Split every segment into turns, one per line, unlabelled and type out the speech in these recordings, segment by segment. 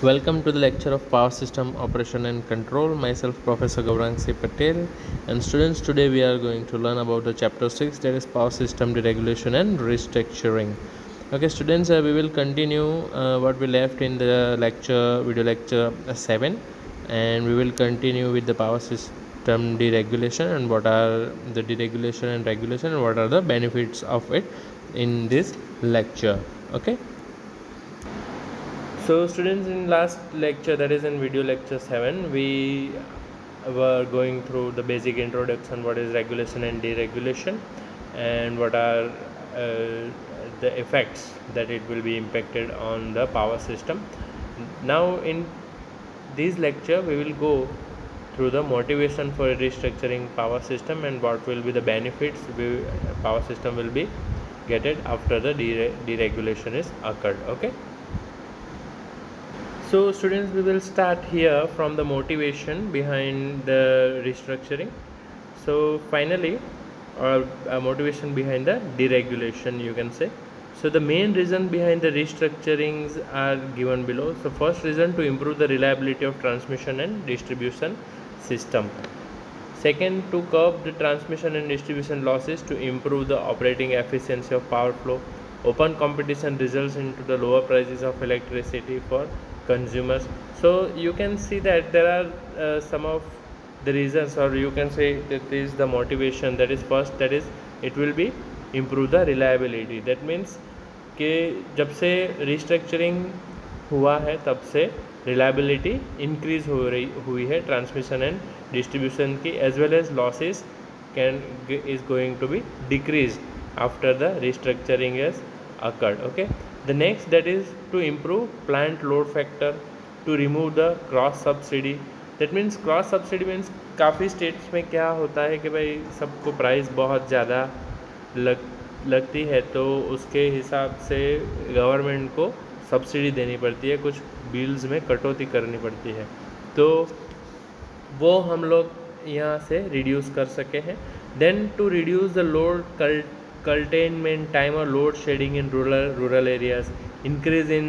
Welcome to the lecture of Power System Operation and Control. Myself, Professor Gaurang C. Patel, and students, today we are going to learn about the chapter 6, that is Power System Deregulation and Restructuring. Okay, students, we will continue what we left in the video lecture 7, and we will continue with the power system deregulation and what are the deregulation and regulation and what are the benefits of it in this lecture. Okay. So students, in last lecture, that is in video lecture 7, we were going through the basic introduction, what is regulation and deregulation, and what are the effects that it will be impacted on the power system. Now in this lecture we will go through the motivation for restructuring power system and what will be the benefits power system will be getted after the deregulation is occurred. Okay. So students, we will start here from the motivation behind the restructuring. So finally, or motivation behind the deregulation, you can say. So the main reason behind the restructurings are given below. So first reason, to improve the reliability of transmission and distribution system. Second, to curb the transmission and distribution losses to improve the operating efficiency of power flow. Open competition results into the lower prices of electricity for consumers. So you can see that there are some of the reasons, or you can say that is the motivation. That is first, that is it will be improve the reliability. That means कि जब से restructuring हुआ है तब से reliability increase हुई है transmission and distribution की, as well as losses is going to be decreased after the restructuring has occurred. Okay, the next, that is to improve plant load factor, to remove the cross subsidy. That means cross subsidy means काफ़ी states में क्या होता है कि भाई सबको price बहुत ज़्यादा लगती है तो उसके हिसाब से गवर्नमेंट को सब्सिडी देनी पड़ती है, कुछ बिल्स में कटौती करनी पड़ती है, तो वो हम लोग यहाँ से रिड्यूस कर सके हैं. Then to reduce the load curtailment time or load shedding in rural areas, increase in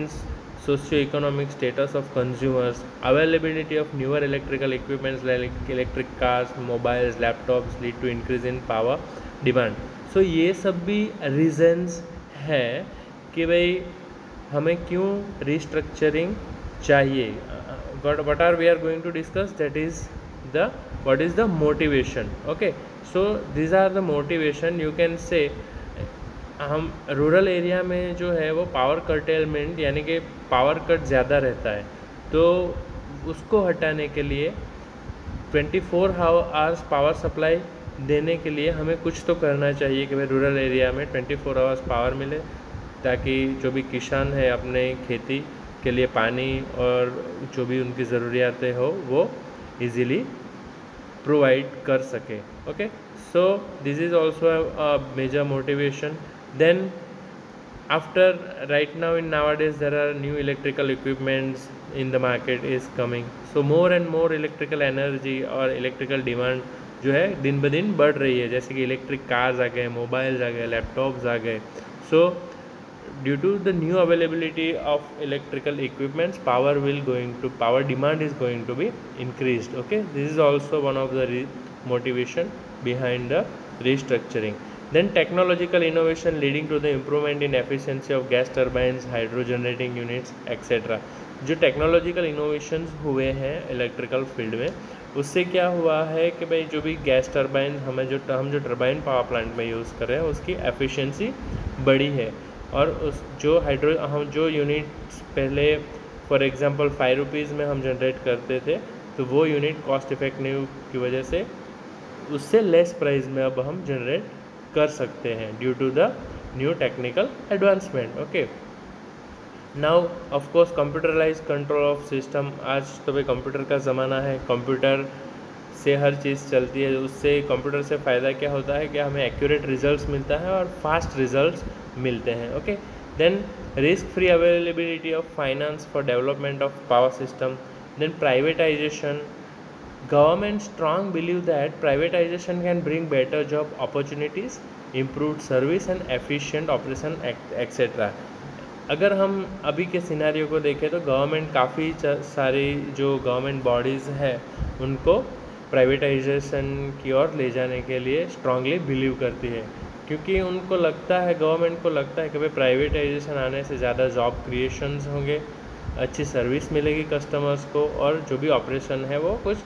socio-economic status of consumers, availability of newer electrical equipments like electric cars, mobiles, laptops lead to increase in power demand. So ये सब भी reasons है कि भाई हमें क्यों restructuring चाहिए. What are we are going to discuss, that is the what is the motivation. Okay, so these are the motivation. You can say हम रूरल एरिया में जो है वो पावर कर्टेलमेंट यानी कि पावर कट ज़्यादा रहता है, तो उसको हटाने के लिए 24 आवर्स पावर सप्लाई देने के लिए हमें कुछ तो करना चाहिए कि भाई रूरल एरिया में 24 आवर्स पावर मिले, ताकि जो भी किसान है अपने खेती के लिए पानी और जो भी उनकी ज़रूरियातें हो वो इजीली प्रोवाइड कर सके. Okay, so this is also a major motivation. Then after right now in nowadays there are new electrical equipments in the market is coming, so more and more electrical energy और electrical demand जो है दिन ब दिन बढ़ रही है, जैसे कि इलेक्ट्रिक कार्स आ गए, मोबाइल्स आ गए, लैपटॉप्स आ गए. So due to the new availability of electrical equipments power demand is going to be increased. Okay, this is also one of the motivation behind the restructuring. Then technological innovation leading to the improvement in efficiency of gas turbines, hydro generating units, etc. जो technological innovations हुए हैं electrical field में, उससे क्या हुआ है कि भाई जो भी गैस टर्बाइन हम जो टर्बाइन पावर प्लांट में यूज़ कर रहे हैं उसकी एफिशिएंसी बढ़ी है, और उस जो यूनिट्स पहले फॉर एग्जांपल 5 रुपीज़ में हम जनरेट करते थे, तो वो यूनिट कॉस्ट इफेक्टिव की वजह से उससे लेस प्राइस में अब हम जनरेट कर सकते हैं due to the new technical advancement. Okay, now of course computerise control of system. आज तो भाई कंप्यूटर का ज़माना है, कंप्यूटर से हर चीज़ चलती है. उससे कंप्यूटर से फ़ायदा क्या होता है कि हमें एक्यूरेट रिजल्ट्स मिलता है और फास्ट रिजल्ट्स मिलते हैं. Okay, then risk free availability of finance for development of power system. Then privatisation. Government strong believe that privatization can bring better job opportunities, improved service and efficient operation, etc. अगर हम अभी के scenario को देखें तो government काफ़ी सारी जो गवर्नमेंट बॉडीज़ है उनको प्राइवेटाइजेशन की ओर ले जाने के लिए स्ट्रांगली बिलीव करती है, क्योंकि उनको लगता है, गवर्नमेंट को लगता है कि भाई प्राइवेटाइजेशन आने से ज़्यादा जॉब क्रिएशंस होंगे, अच्छी सर्विस मिलेगी कस्टमर्स को, और जो भी ऑपरेशन है वो कुछ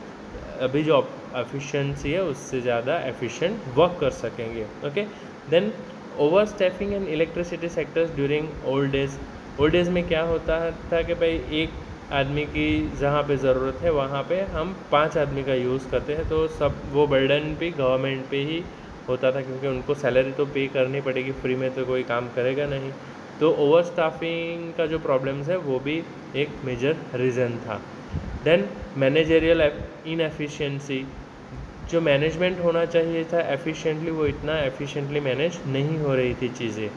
अभी जो एफिशिएंसी है उससे ज़्यादा एफिशिएंट वर्क कर सकेंगे। Okay, then over staffing in electricity sectors during old days में क्या होता था कि भाई एक आदमी की जहाँ पे ज़रूरत है वहाँ पे हम 5 आदमी का यूज़ करते हैं, तो सब वो बर्डन भी गवर्नमेंट पे ही होता था, क्योंकि उनको सैलरी तो पे करनी पड़ेगी, फ्री में तो कोई काम करेगा नहीं। तो ओवर स्टाफिंग का जो प्रॉब्लम्स है वो भी एक मेजर रीज़न था। देन मैनेजरियल इनएफिशिएंसी, जो मैनेजमेंट होना चाहिए था एफिशिएंटली, वो इतना एफिशिएंटली मैनेज नहीं हो रही थी चीज़ें।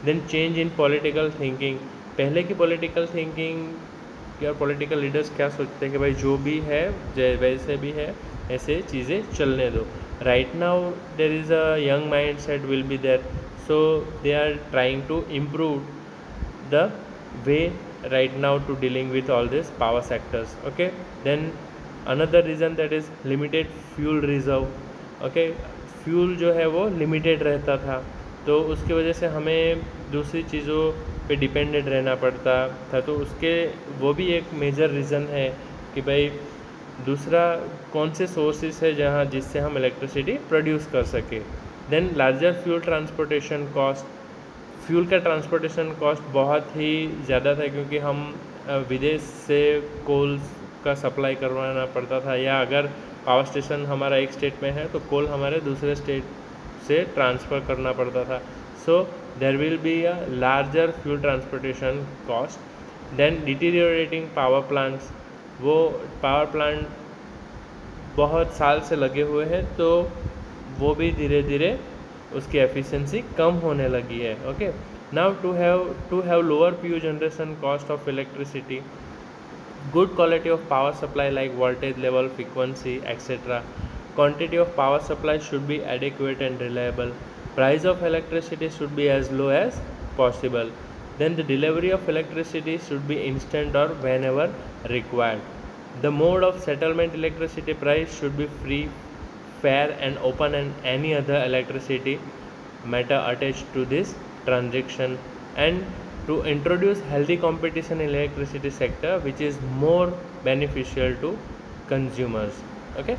Then change in political thinking, पहले की पॉलिटिकल थिंकिंग या पॉलिटिकल लीडर्स क्या सोचते हैं कि भाई जो भी है वैसे भी है, ऐसे चीज़ें चलने दो। Right now there is a young mind set will be there, so they are trying to improve the way right now to dealing with all these power sectors. Okay, then another reason that is limited fuel reserve. Okay, fuel जो है वो limited रहता था, तो उसकी वजह से हमें दूसरी चीज़ों पे डिपेंडेंट रहना पड़ता था, तो उसके वो भी एक मेजर रीज़न है कि भाई दूसरा कौन से सोर्सेस है जहाँ जिससे हम इलेक्ट्रिसिटी प्रोड्यूस कर सके। Then larger fuel transportation cost, fuel का ट्रांसपोर्टेशन कॉस्ट बहुत ही ज़्यादा था, क्योंकि हम विदेश से कोल का सप्लाई करवाना पड़ता था, या अगर पावर स्टेशन हमारा एक स्टेट में है तो कोल हमारे दूसरे स्टेट से ट्रांसफ़र करना पड़ता था। So there will be a larger fuel transportation cost. Then deteriorating power plants, वो पावर प्लांट बहुत साल से लगे हुए हैं, तो वो भी धीरे धीरे उसकी एफिशिएंसी कम होने लगी है। Okay, now to have lower PU generation cost of electricity, good quality of power supply like voltage level, frequency, etc. Quantity of power supply should be adequate and reliable. Price of electricity should be as low as possible. Then the delivery of electricity should be instant or whenever required. The mode of settlement electricity price should be free, fair and open, and any other electricity matter attached to this transaction, and to introduce healthy competition in electricity sector which is more beneficial to consumers. Okay,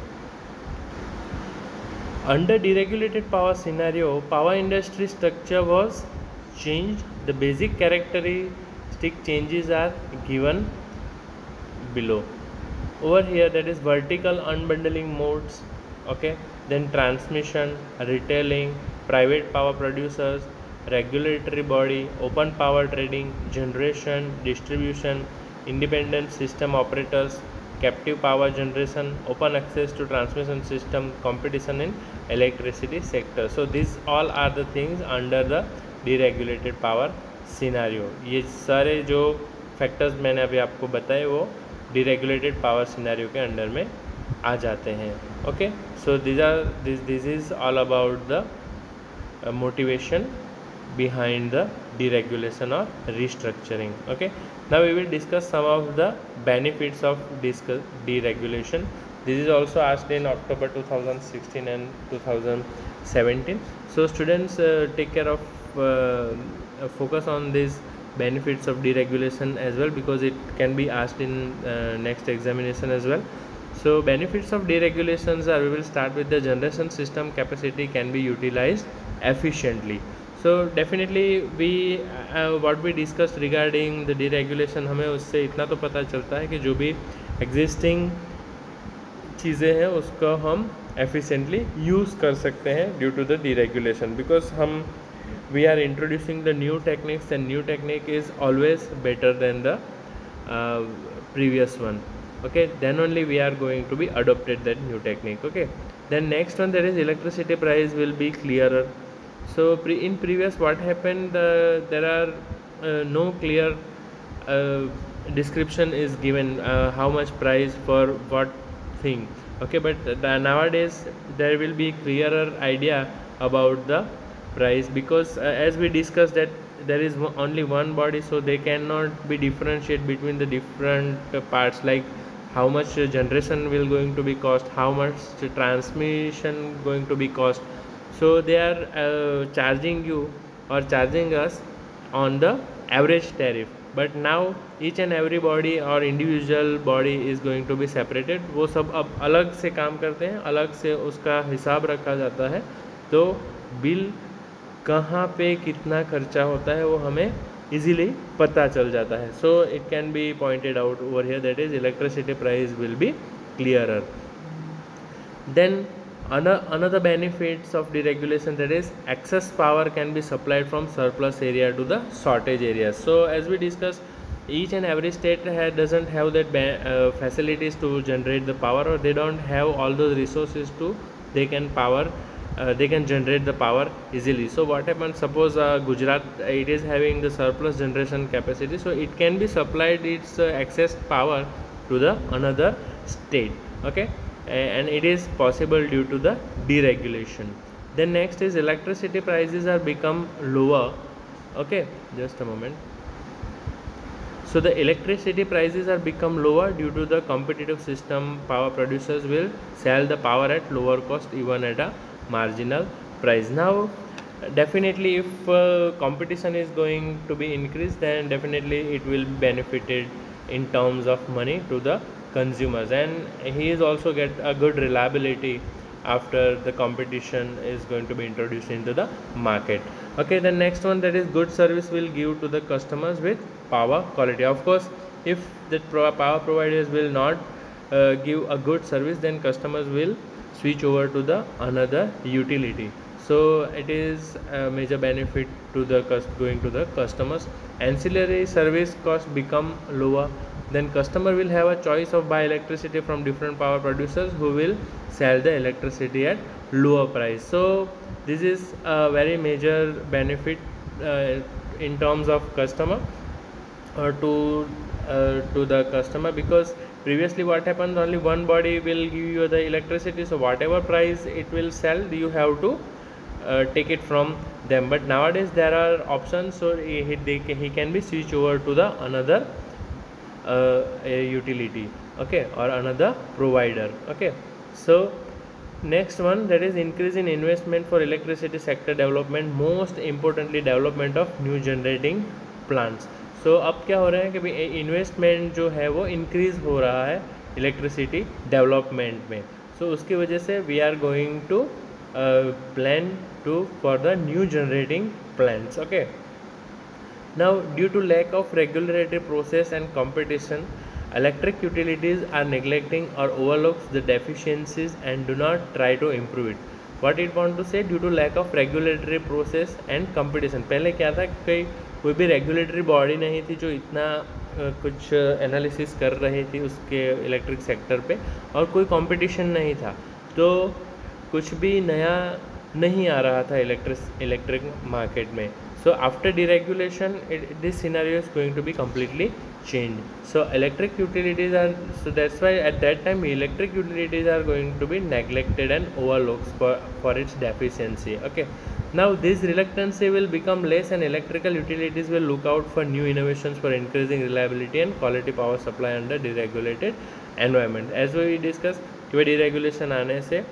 under deregulated power scenario, power industry structure was changed. The basic characteristic changes are given below. Over here, that is vertical unbundling modes. Okay, then transmission, retailing, private power producers, regulatory body, open power trading, generation, distribution, independent system operators, captive power generation, open access to transmission system, competition in electricity sector. So these all are the things under the deregulated power scenario. ये सारे जो factors मैंने अभी आपको बताए वो deregulated power scenario के under में आ जाते हैं. Okay, so this is all about the motivation behind the deregulation or restructuring. Okay, now we will discuss some of the benefits of deregulation. This is also asked in October 2016 and 2017. So students, take care of focus on these benefits of deregulation as well, because it can be asked in next examination as well. So benefits of deregulations are, we will start with the generation system capacity can be utilized efficiently. So definitely we what we discussed regarding the deregulation, हमें उससे इतना तो पता चलता है कि जो भी existing चीज़ें हैं उसको हम efficiently use कर सकते हैं due to the deregulation, because हम we are introducing the new techniques, and new technique is always better than the previous one. Okay, then only we are going to be adopted that new technique. Okay, then next one, there is electricity price will be clearer. So in previous what happened, there are no clear description is given how much price for what thing. Okay, but nowadays there will be clearer idea about the price, because as we discussed that there is only one body, so they cannot be differentiate between the different parts, like how much generation will going to be cost, how much transmission going to be cost. So they are charging you or charging us on the average tariff, but now each and every body और individual body is going to be separated. वो सब अब अलग से काम करते हैं, अलग से उसका हिसाब रखा जाता है, तो बिल कहाँ पे कितना खर्चा होता है वो हमें इजीली पता चल जाता है. So it can be pointed out over here, that is electricity price will be clearer. Then another benefits of deregulation, that is excess power can be supplied from surplus area to the shortage areas. So as we discussed, each and every state doesn't have that facilities to generate the power, or they don't have all those resources to they can generate the power easily. So what happens, suppose Gujarat, it is having the surplus generation capacity, so it can be supplied its excess power to the another state. Okay, and it is possible due to the deregulation. Then next is electricity prices are become lower. Okay, just a moment. So the electricity prices are become lower due to the competitive system. Power producers will sell the power at lower cost, even at a marginal price. Now definitely if competition is going to be increased, then definitely it will be benefited in terms of money to the consumers, and he is also get a good reliability after the competition is going to be introduced into the market. Okay, the next one, that is good service will give to the customers with power quality. Of course, if the power providers will not give a good service, then customers will switch over to the another utility. So it is a major benefit to the going to the customers. Ancillary service cost become lower, then customer will have a choice of buy electricity from different power producers who will sell the electricity at lower price. So this is a very major benefit in terms of customer to the customer, because previously what happens, only one body will give you the electricity, so whatever price it will sell, you have to take it from them. But nowadays there are options, so he can be switched over to the another a utility, okay, or another provider. Okay, so next one, that is increase in investment for electricity sector development, most importantly development of new generating plants. So अब क्या हो रहा है कि भाई investment जो है वो इंक्रीज हो रहा है इलेक्ट्रिसिटी डेवलपमेंट में. सो उसकी वजह से we are going to plan to for the new generating plants. Okay, now due to lack of regulatory process and competition, electric utilities are neglecting or overlooks the deficiencies and do not try to improve it. What it want to say, due to lack of regulatory process and competition. पहले क्या था कि कोई भी regulatory body नहीं थी जो इतना कुछ एनालिसिस कर रही थी उसके इलेक्ट्रिक सेक्टर पे, और कोई कंपटीशन नहीं था, तो कुछ भी नया नहीं आ रहा था इलेक्ट्रिक मार्केट में. So after deregulation, this scenario is going to be completely changed. So electric utilities are, so that's why at that time electric utilities are going to be neglected and overlooked for its deficiency. Okay, now this reluctancy will become less and electrical utilities will look out for new innovations for increasing reliability and quality power supply under deregulated environment. As we discussed, deregulation आने से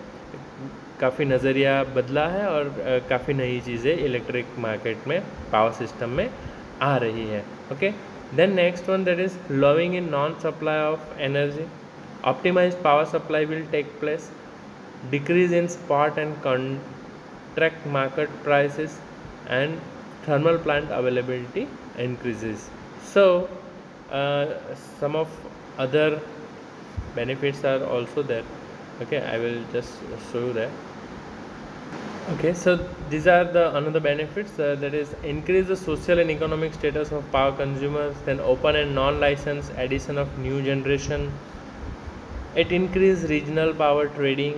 काफ़ी नज़रिया बदला है और काफ़ी नई चीज़ें इलेक्ट्रिक मार्केट में पावर सिस्टम में आ रही है. Okay, then next one, that is lowering in non supply of energy. Optimised power supply will take place, decrease in spot and contract market prices and thermal plant availability increases. So some of other benefits are also there. Okay, I will just show you that. Okay, so these are the another benefits, that is increase the social and economic status of power consumers, then open and non-licensed addition of new generation, it increase regional power trading,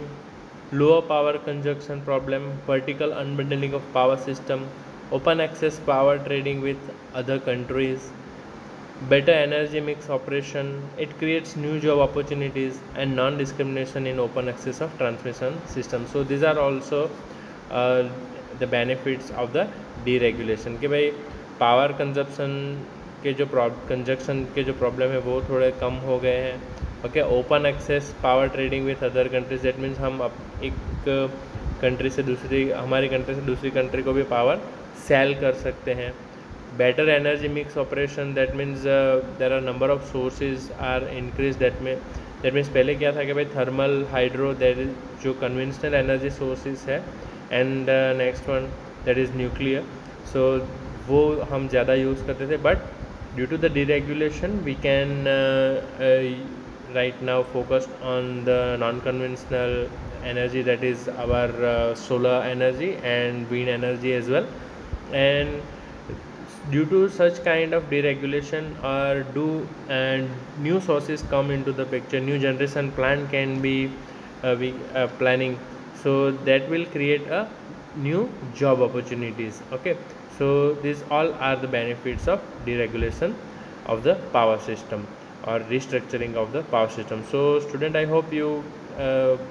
lower power consumption problem, vertical unbundling of power system, open access power trading with other countries, better energy mix operation, it creates new job opportunities and non-discrimination in open access of transmission system. So these are also the benefits of the deregulation कि भाई power consumption के जो conjunction के जो problem है वो थोड़े कम हो गए हैं. Okay, open access power trading with other countries, that means हम एक कंट्री से दूसरी, हमारी कंट्री से दूसरी कंट्री को भी पावर सेल कर सकते हैं. Better energy mix operation, that means there are number of sources are increase. That means पहले क्या था कि भाई थर्मल, हाइड्रो, दैट जो कन्वेंशनल एनर्जी सोर्सेज है, and next one that is nuclear. So वो हम ज़्यादा यूज़ करते थे, but due to the deregulation we can right now focused on the non-conventional energy, that is our solar energy and wind energy as well. And due to such kind of deregulation and new sources come into the picture, new generation plant can be planning, so that will create a new job opportunities. Okay, so these all are the benefits of deregulation of the power system or restructuring of the power system. So student, I hope you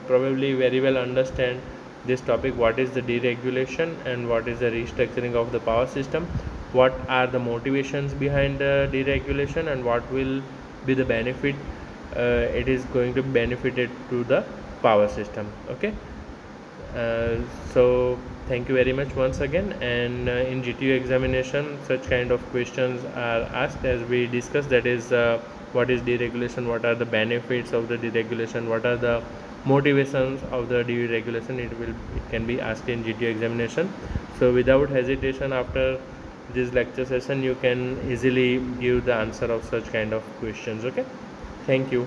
probably very well understand this topic, what is the deregulation and what is the restructuring of the power system, what are the motivations behind the deregulation, and what will be the benefit it is going to benefit it to the power system. Okay, so thank you very much once again. And in GTU examination such kind of questions are asked, as we discussed, that is what is deregulation, what are the benefits of the deregulation, what are the motivations of the deregulation. It can be asked in GTU examination. So without hesitation, after this lecture session you can easily give the answer of such kind of questions. Okay, thank you.